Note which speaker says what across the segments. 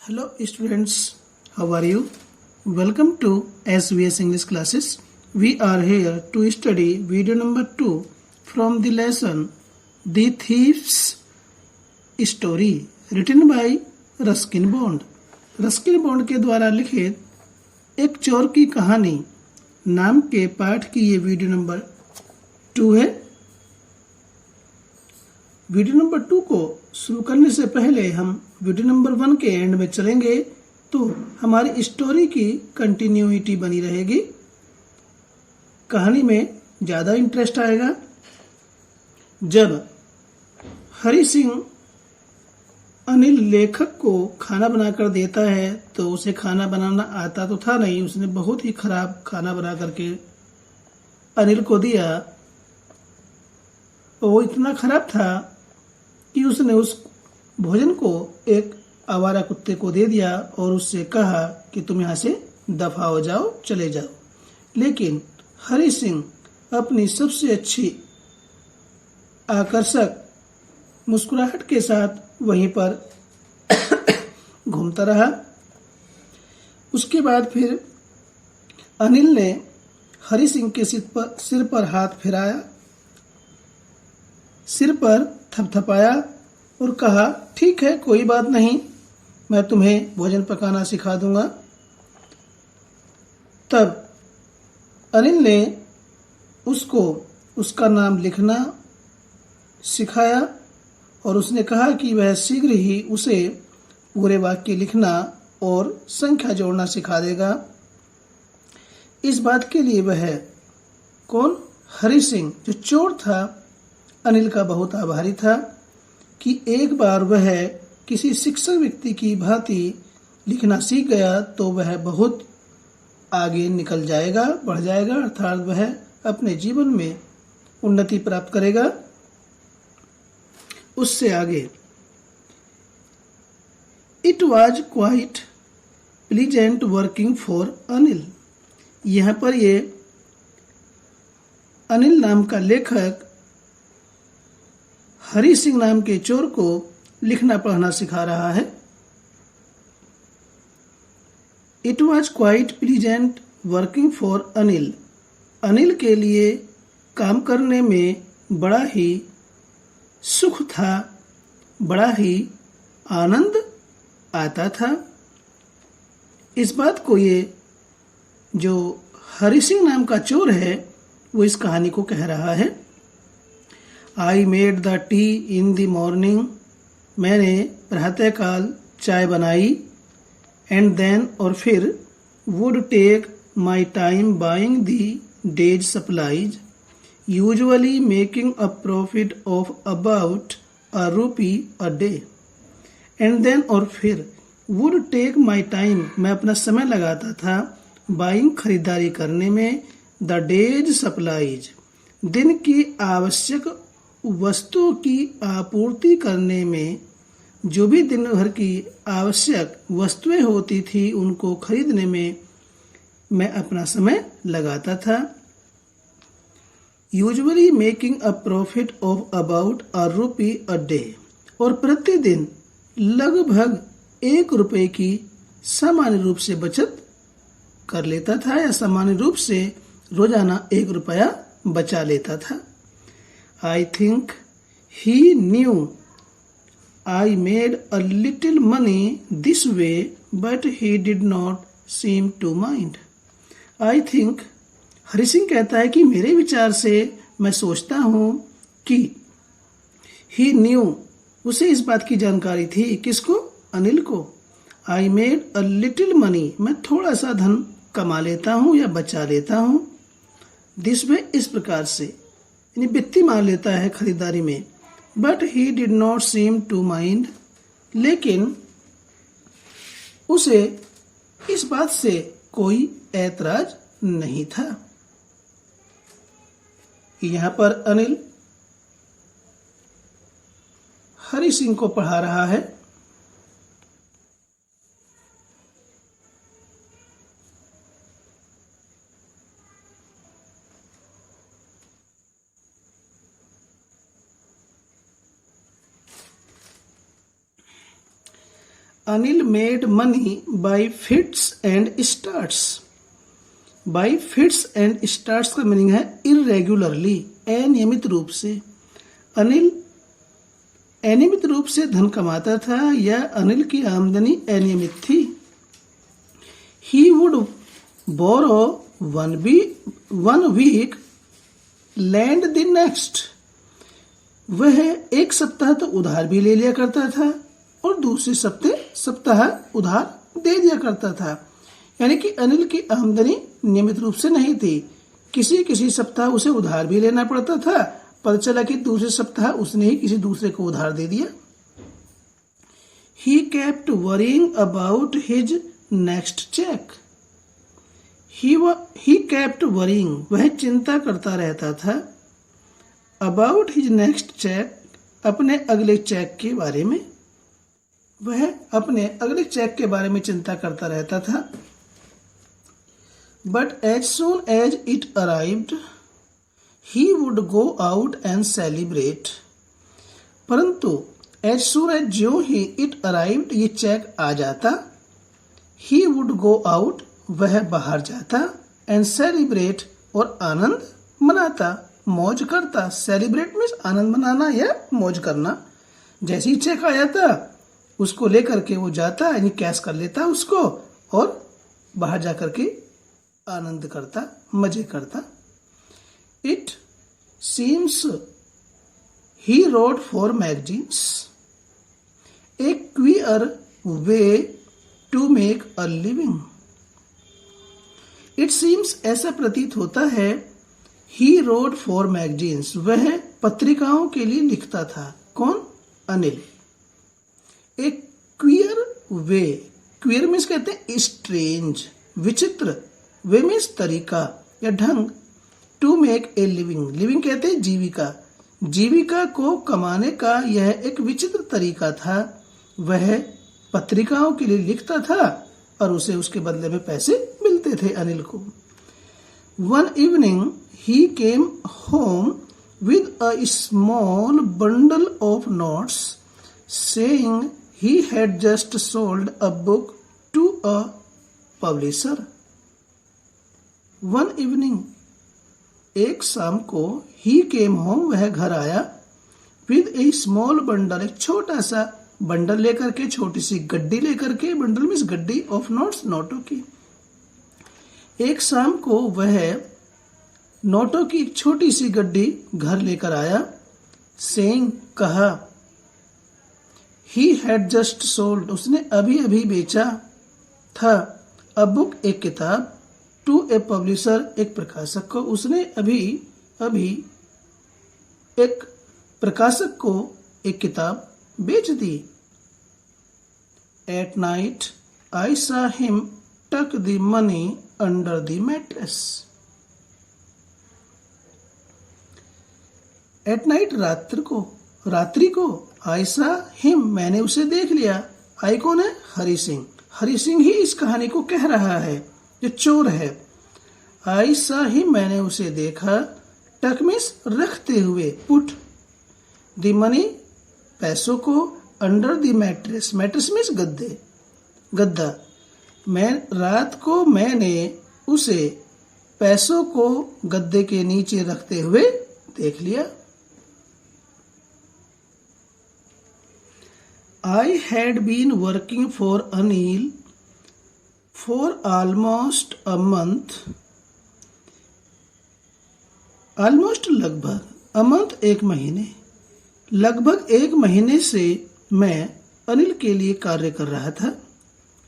Speaker 1: Hello students, how are you? Welcome to SVS English classes. We are here to study video number 2 from the lesson The Thief's Story written by Ruskin bond. Ruskin bond के द्वारा लिखित एक चोर की कहानी नाम के पाठ की ये वीडियो नंबर 2 है। वीडियो नंबर 2 को शुरू करने से पहले हम वीडियो नंबर 1 के एंड में चलेंगे तो हमारी स्टोरी की कंटिन्यूटी बनी रहेगी, कहानी में ज़्यादा इंटरेस्ट आएगा। जब हरि सिंह अनिल लेखक को खाना बनाकर देता है तो उसे खाना बनाना आता तो था नहीं, उसने बहुत ही खराब खाना बना करके अनिल को दिया। वो इतना खराब था कि उसने उस भोजन को एक आवारा कुत्ते को दे दिया और उससे कहा कि तुम यहाँ से दफा हो जाओ, चले जाओ। लेकिन हरि सिंह अपनी सबसे अच्छी आकर्षक मुस्कुराहट के साथ वहीं पर घूमता रहा। उसके बाद फिर अनिल ने हरि सिंह के सिर पर हाथ फिराया, सिर पर थपथपाया और कहा, ठीक है, कोई बात नहीं, मैं तुम्हें भोजन पकाना सिखा दूंगा। तब अनिल ने उसको उसका नाम लिखना सिखाया और उसने कहा कि वह शीघ्र ही उसे पूरे वाक्य लिखना और संख्या जोड़ना सिखा देगा। इस बात के लिए वह हरि सिंह जो चोर था अनिल का बहुत आभारी था कि एक बार वह किसी शिक्षक व्यक्ति की भांति लिखना सीख गया तो वह बहुत आगे निकल जाएगा, बढ़ जाएगा, अर्थात वह अपने जीवन में उन्नति प्राप्त करेगा उससे आगे। It was quite pleasant working for Anil. यहाँ पर ये अनिल नाम का लेखक हरि सिंह नाम के चोर को लिखना पढ़ना सिखा रहा है। It was quite pleasant working for Anil. Anil के लिए काम करने में बड़ा ही सुख था, बड़ा ही आनंद आता था। इस बात को ये जो हरि सिंह नाम का चोर है वो इस कहानी को कह रहा है। I made the tea in the morning. मैंने प्रातःकाल चाय बनाई। एंड देन और फिर would take my time buying the day's supplies, usually making a profit of about ₹1 a day. And then और फिर वुड टेक माई टाइम, मैं अपना समय लगाता था बाइंग खरीदारी करने में, द डेज सप्लाईज, दिन की आवश्यक वस्तुओं की आपूर्ति करने में। जो भी दिन भर की आवश्यक वस्तुएं होती थी उनको खरीदने में मैं अपना समय लगाता था। Usually making a profit of about ₹1 a day, और प्रतिदिन लगभग ₹1 की सामान्य रूप से बचत कर लेता था या सामान्य रूप से रोजाना ₹1 बचा लेता था। I think he knew I made a little money this way, but he did not seem to mind. I think, Hari Singh कहता है कि मेरे विचार से मैं सोचता हूँ कि he knew, उसे इस बात की जानकारी थी। किसको? अनिल को। I made a little money, मैं थोड़ा सा धन कमा लेता हूँ या बचा लेता हूँ। This way, इस प्रकार से, वित्तीय मान लेता है खरीदारी में। But he did not seem to mind, लेकिन उसे इस बात से कोई ऐतराज नहीं था। यहाँ पर अनिल हरि सिंह को पढ़ा रहा है। Anil made money by fits and starts. Bye fits and starts का मीनिंग है इरेगुलरली, अनियमित रूप से। अनिल अनियमित रूप से धन कमाता था या अनिल की आमदनी अनियमित थी। He would borrow one week lend the next. वह एक सप्ताह तो उधार भी ले लिया करता था और दूसरे सप्ताह उधार दे दिया करता था। यानी कि अनिल की आमदनी नियमित रूप से नहीं थी, किसी सप्ताह उसे उधार भी लेना पड़ता था, पता चला कि दूसरे सप्ताह उसने ही किसी दूसरे को उधार दे दिया। He kept worrying about his next cheque. He kept worrying, वह चिंता करता रहता था। अबाउट हिज नेक्स्ट चेक, अपने अगले चेक के बारे में। वह अपने अगले चेक के बारे में चिंता करता रहता था। But as soon as it arrived he would go out and celebrate। परंतु as soon as जो ही it arrived, ये चेक आ जाता, he would go out, वह बाहर जाता, and celebrate, और आनंद मनाता, मौज करता। celebrate मीन्स आनंद मनाना या मौज करना। जैसे ही चेक आ जाता उसको लेकर के वो जाता, यानी कैश कर लेता उसको और बाहर जाकर के आनंद करता, मजे करता। It seems he wrote for magazines, a queer way to make a living। It seems, ऐसा प्रतीत होता है, he wrote for magazines, वह पत्रिकाओं के लिए लिखता था। कौन? Anil. A queer way, queer means कहते हैं स्ट्रेंज, विचित्र, वे मीन्स तरीका या ढंग। To make a living, living कहते हैं जीविका, जीविका को कमाने का यह एक विचित्र तरीका था। वह पत्रिकाओं के लिए लिखता था और उसे उसके बदले में पैसे मिलते थे अनिल को। One evening he came home with a small bundle of notes, saying he had just sold a book to a publisher. One evening, एक शाम को, ही केम होम, वह घर आया, विद ए स्मॉल बंडल, एक छोटा सा बंडल लेकर के, छोटी सी गड्डी लेकर के, बंडल मीन्स गड्डी, ऑफ नोट्स, नोटों की। एक शाम को वह नोटों की एक छोटी सी गड्डी घर लेकर आया। सेइंग, कहा, ही हैड जस्ट सोल्ड, उसने अभी अभी बेचा था, अ बुक, एक किताब, टू ए पब्लिशर, एक प्रकाशक को, उसने अभी अभी एक प्रकाशक को एक किताब बेच दी। एट नाइट आई सा हिम टक the money under the mattress. At night, रात्रि को, आई सा हिम, मैंने उसे देख लिया। आई कौन है? हरि सिंह। हरि सिंह ही इस कहानी को कह रहा है, जो चोर है। आई सा ही, मैंने उसे देखा, टक मीन्स रखते हुए, पुट द मनी, पैसों को, under the mattress, mattress means गद्दा। मैं रात को मैंने उसे पैसों को गद्दे के नीचे रखते हुए देख लिया। I had been working for Anil for almost a month, almost लगभग, अ मंथ एक महीने, लगभग एक महीने से मैं अनिल के लिए कार्य कर रहा था।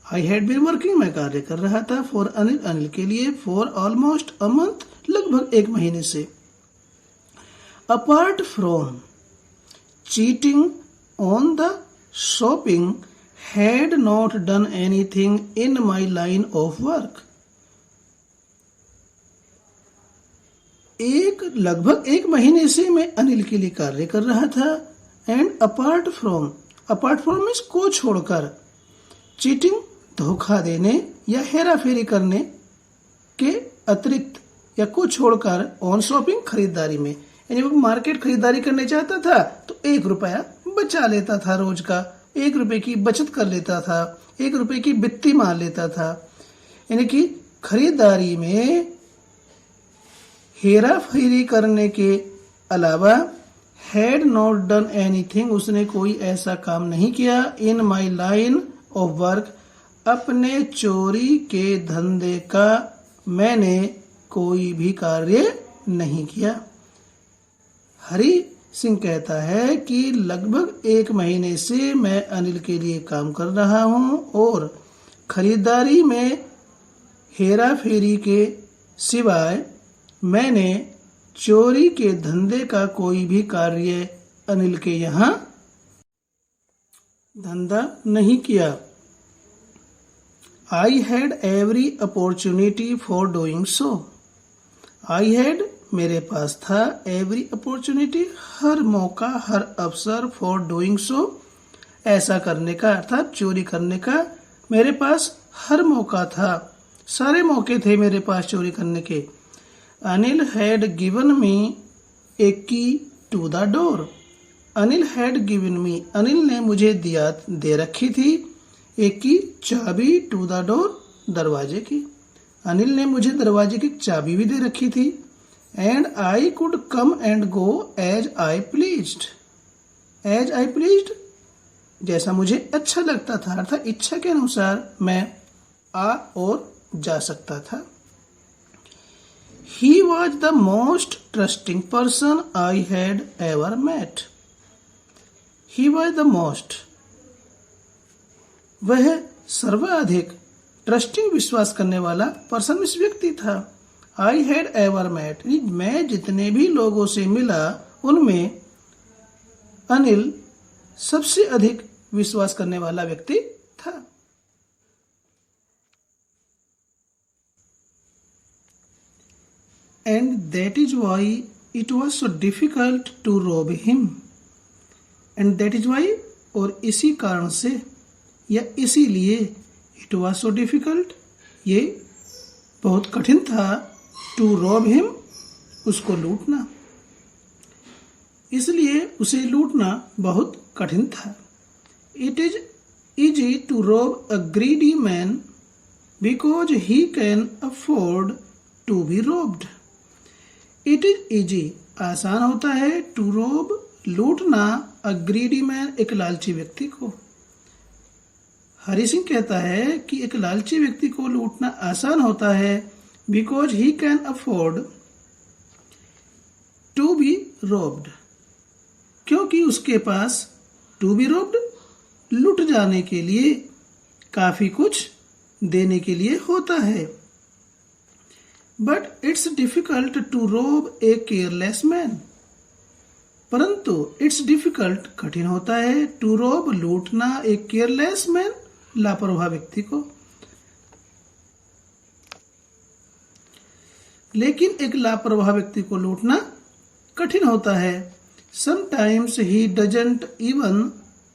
Speaker 1: आई हैड बीन वर्किंग, मैं कार्य कर रहा था, फॉर अनिल, अनिल के लिए, फॉर ऑलमोस्ट अ मंथ, लगभग एक महीने से। Apart from cheating on the shopping, had not done anything in my line of work. लगभग एक महीने से मैं अनिल के लिए कार्य कर रहा था। एंड अपार्ट फ्रॉम मीन्स को छोड़कर, चीटिंग, धोखा देने या हेरा फेरी करने के अतिरिक्त या को छोड़कर, ऑन शॉपिंग, खरीदारी में, यानी वो मार्केट खरीदारी करने चाहता था तो 1 रुपया बचा लेता था रोज का, 1 रुपए की बचत कर लेता था, 1 रुपए की वित्ती मार लेता था। यानी कि खरीदारी में हेरा फेरी करने के अलावा हैड नॉट डन एनीथिंग, उसने कोई ऐसा काम नहीं किया। इन माई लाइन ऑफ वर्क, अपने चोरी के धंधे का मैंने कोई भी कार्य नहीं किया। हरि सिंह कहता है कि लगभग 1 महीने से मैं अनिल के लिए काम कर रहा हूं और खरीदारी में हेरा फेरी के सिवाय मैंने चोरी के धंधे का कोई भी कार्य अनिल के यहाँ धंधा नहीं किया। I had every opportunity for doing so. I had मेरे पास था, एवरी अपॉर्चुनिटी हर मौका, हर अवसर, फॉर डूइंग सो ऐसा करने का, अर्थात चोरी करने का मेरे पास हर मौका था, सारे मौके थे मेरे पास चोरी करने के। Anil had given me a key to the door. Anil had given me, Anil ने मुझे दे रखी थी एक की चाबी, टू द डोर, दरवाजे की। अनिल ने मुझे दरवाजे की चाबी भी दे रखी थी। And I could come and go as I pleased. As I pleased, जैसा मुझे अच्छा लगता था, अर्थात इच्छा के अनुसार मैं आ और जा सकता था। He was the most trusting person I had ever met. He was the most, वह सर्वाधिक ट्रस्टिंग विश्वास करने वाला पर्सन इस व्यक्ति था। आई हैड एवर मेट, मैं जितने भी लोगों से मिला उनमें अनिल सबसे अधिक विश्वास करने वाला व्यक्ति था। And that is why it was so difficult to rob him. And that is why, और इसी कारण से या इसीलिए it was so difficult, ये बहुत कठिन था, to rob him, उसको लूटना, इसलिए उसे लूटना बहुत कठिन था। It is easy to rob a greedy man because he can afford to be robbed. It is easy, आसान होता है, to rob, लूटना, a greedy man, एक लालची व्यक्ति को। हरि सिंह कहता है कि एक लालची व्यक्ति को लूटना आसान होता है, because he can afford to be robbed, क्योंकि उसके पास to be robbed, लुट जाने के लिए काफी कुछ देने के लिए होता है। But it's difficult to rob a careless man. परंतु it's difficult, कठिन होता है, to rob, लूटना, एक careless man, लापरवाह व्यक्ति को। लेकिन एक लापरवाह व्यक्ति को लूटना कठिन होता है। Sometimes he doesn't even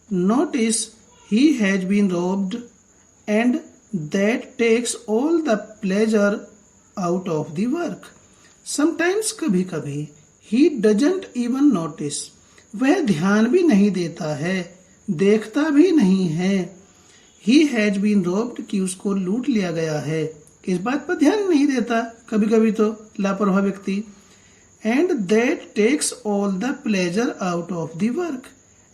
Speaker 1: notice he has been robbed, and that takes all the pleasure out of the work. Sometimes, कभी कभी, he doesn't even notice, वह ध्यान भी नहीं देता है, देखता भी नहीं है, he has been robbed, कि उसको लूट लिया गया है, इस बात पर ध्यान नहीं देता कभी कभी तो लापरवाह व्यक्ति। and that takes all the pleasure out of the work,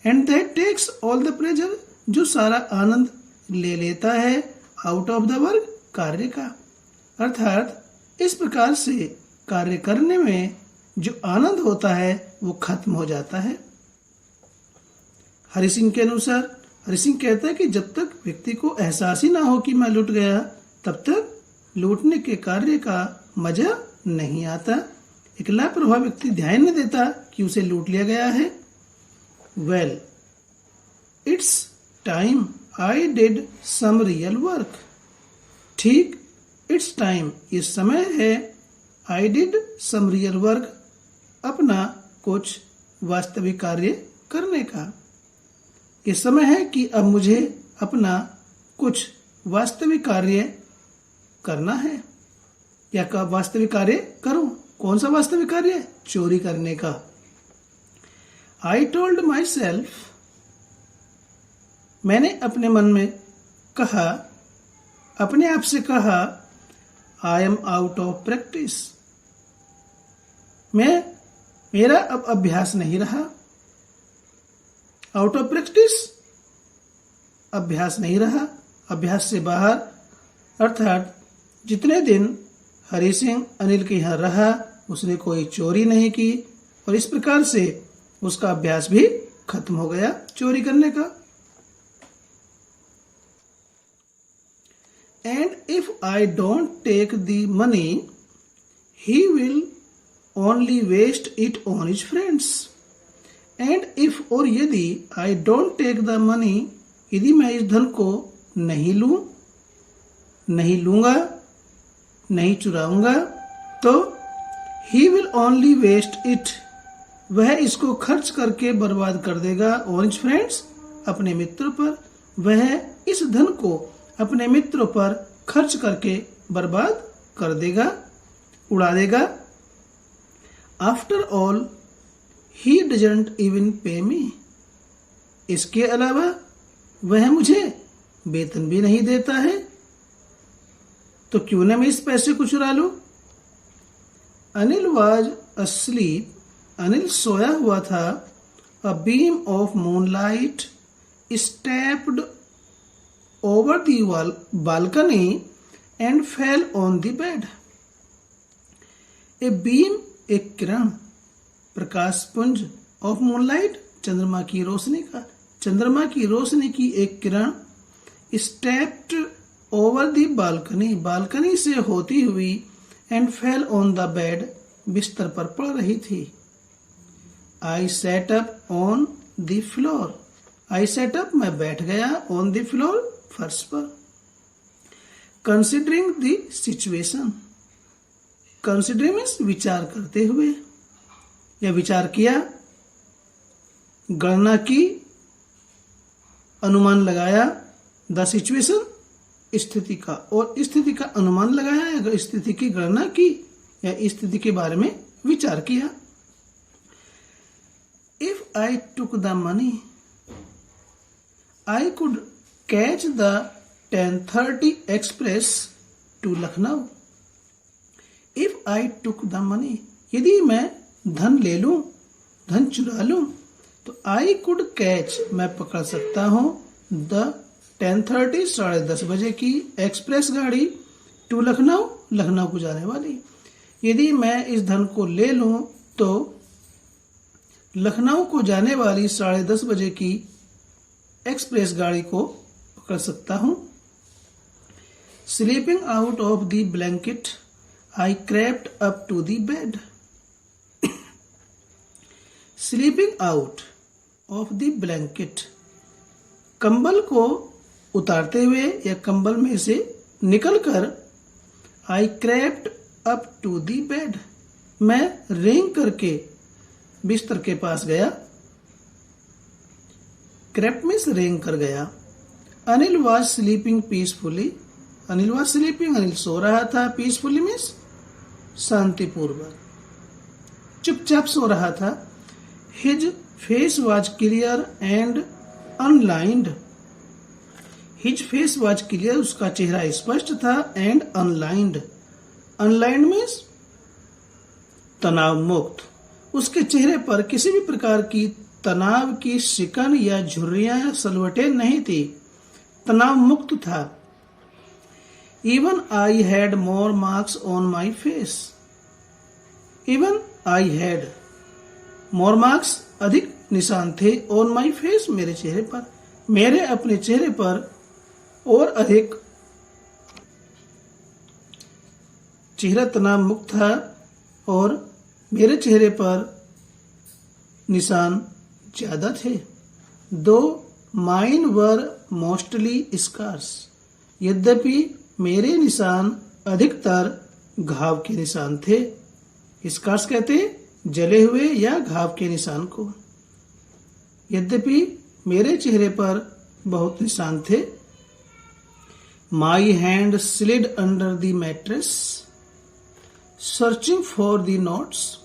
Speaker 1: and that takes all the pleasure, जो सारा आनंद ले लेता है out of the work, कार्य का, अर्थात इस प्रकार से कार्य करने में जो आनंद होता है वो खत्म हो जाता है। हरि सिंह के अनुसार, हरि सिंह कहता है कि जब तक व्यक्ति को एहसास ही ना हो कि मैं लूट गया, तब तक लूटने के कार्य का मजा नहीं आता। एक लापरवाह व्यक्ति ध्यान नहीं देता कि उसे लूट लिया गया है। Well, it's time I did some real work. ठीक, इट्स टाइम, ये समय है, I did some real work, अपना कुछ वास्तविक कार्य करने का। ये समय है कि अब मुझे अपना कुछ वास्तविक कार्य करना है, या कब वास्तविक कार्य करूं। कौन सा वास्तविक कार्य? चोरी करने का। आई टोल्ड माई सेल्फ, मैंने अपने मन में कहा, अपने आप से कहा, I am out of practice. मेरा अब अभ्यास नहीं रहा। आउट ऑफ प्रैक्टिस, अभ्यास नहीं रहा, अभ्यास से बाहर। अर्थात जितने दिन हरि सिंह अनिल के यहाँ रहा उसने कोई चोरी नहीं की और इस प्रकार से उसका अभ्यास भी खत्म हो गया चोरी करने का। And if I don't take the money he will only waste it on his friends. And if, और यदि, I don't take the money, यदि मैं इस धन को नहीं लूंगा, नहीं चुराऊंगा, तो he will only waste it, वह इसको खर्च करके बर्बाद कर देगा, ऑन हिज फ्रेंड्स, अपने मित्रों पर। वह इस धन को अपने मित्रों पर खर्च करके बर्बाद कर देगा, उड़ा देगा। After all he doesn't even पे मी, इसके अलावा वह मुझे वेतन भी नहीं देता है, तो क्यों न मैं इस पैसे को चुरा लूं। अनिल वाज अस्लीप, अनिल सोया हुआ था। A beam of moonlight stepped over the balcony and fell on the bed. A beam, एक किरण, प्रकाश पुंज, ऑफ मूनलाइट, चंद्रमा की रोशनी का, चंद्रमा की रोशनी की एक किरण, stepped over the balcony, balcony से होती हुई, and fell on the bed, बिस्तर पर पड़ रही थी। I sat up on the floor, I sat up, मैं बैठ गया, ऑन द फ्लोर, फर्श पर। Considering the situation, considering means विचार करते हुए या विचार किया, गणना की, अनुमान लगाया, द सिचुएशन, स्थिति का, और स्थिति का अनुमान लगाया या स्थिति की गणना की या स्थिति के बारे में विचार किया। If I took the money I could catch the 10:30 express to Lucknow. If I took the money, यदि मैं धन ले लूं, धन चुरा लूं, तो आई कुड कैच, मैं पकड़ सकता हूं, द 10:30, 10:30 बजे की एक्सप्रेस गाड़ी, टू लखनऊ, लखनऊ को जाने वाली। यदि मैं इस धन को ले लूं तो लखनऊ को जाने वाली 10:30 बजे की एक्सप्रेस गाड़ी को पकड़ सकता हूं। Slipping out of the blanket I crept up to the bed. Slipping out of the blanket, कंबल को उतारते हुए या कंबल में से निकलकर, I crept up to the bed, मैं रेंग करके बिस्तर के पास गया। क्रेप्ट मीन्स रेंग कर गया। Anil was sleeping peacefully, Anil was sleeping, Anil सो रहा था, पीसफुली मीन्स शांतिपूर्वक, चुपचाप सो रहा था। His face was clear and unlined, his face was clear, उसका चेहरा स्पष्ट था, एंड अनलाइंड, अनलाइंड मीन्स तनाव मुक्त, उसके चेहरे पर किसी भी प्रकार की तनाव की शिकन या झुर्रियां या सलवटें नहीं थी, तनाव मुक्त था। Even I had more marks on my face, even I had more marks, अधिक निशान थे, ऑन माई फेस, मेरे चेहरे पर, मेरे अपने चेहरे पर और अधिक, चेहरा तनाव मुक्त था और मेरे चेहरे पर निशान ज्यादा थे। दो माइन वर मोस्टली स्कार्स, यद्यपि मेरे निशान अधिकतर घाव के निशान थे। स्कार्स कहते हैं जले हुए या घाव के निशान को। यद्यपि मेरे चेहरे पर बहुत निशान थे। My hand slid under the mattress searching for the notes,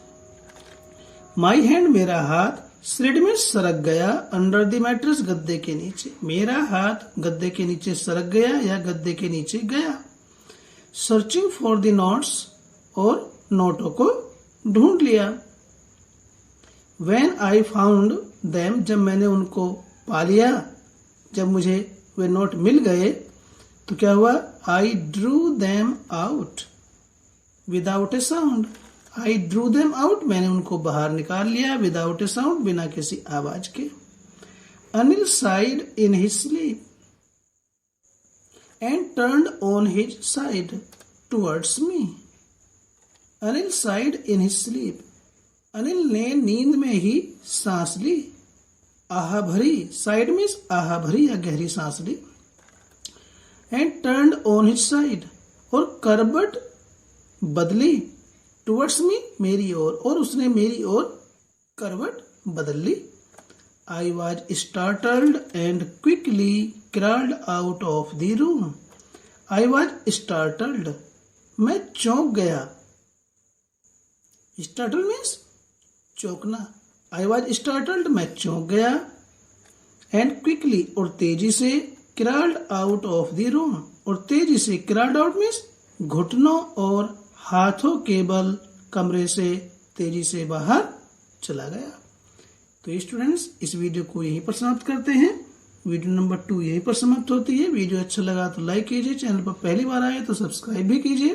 Speaker 1: my hand, मेरा हाथ, स्लिड में सरक गया, अंडर द मैट्रेस गद्दे के नीचे। मेरा हाथ गद्दे के नीचे सरक गया या गद्दे के नीचे गया। सर्चिंग फॉर द नोट्स, और नोटों को ढूंढ लिया। When I found them, जब मैंने उनको पा लिया, जब मुझे वे नोट मिल गए तो क्या हुआ? I drew them out without a sound. I drew them out, मैंने उनको बाहर निकाल लिया without a sound, बिना किसी आवाज के। Anil sighed in his sleep and turned on his side towards me. Anil sighed in his sleep. Anil ने नींद में ही सांस ली, आहा भरी। साइड मीन्स आहा भरी या गहरी सांस ली। And turned on his side, और करबट बदली, टुवर्ड्स मी, मेरी ओर, और उसने मेरी ओर करवट बदल ली। I was startled and quickly crawled out of the room. I was startled, मैं चौंक गया। स्टार्टल मीन्स चौंकना। आई वॉज स्टार्टल्ड, मैं चौंक गया। एंड क्विकली, और तेजी से, crawled out of the room, और तेजी से, क्रॉल्ड आउट मीन्स घुटनों और हाथों के बल कमरे से तेजी से बाहर चला गया। तो स्टूडेंट्स, इस वीडियो को यहीं पर समाप्त करते हैं। वीडियो नंबर 2 यहीं पर समाप्त होती है। वीडियो अच्छा लगा तो लाइक कीजिए, चैनल पर पहली बार आए तो सब्सक्राइब भी कीजिए,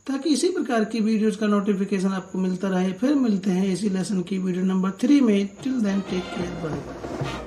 Speaker 1: ताकि इसी प्रकार की वीडियोज का नोटिफिकेशन आपको मिलता रहे। फिर मिलते हैं इसी लेसन की वीडियो नंबर 3 में। Till then take care, bye.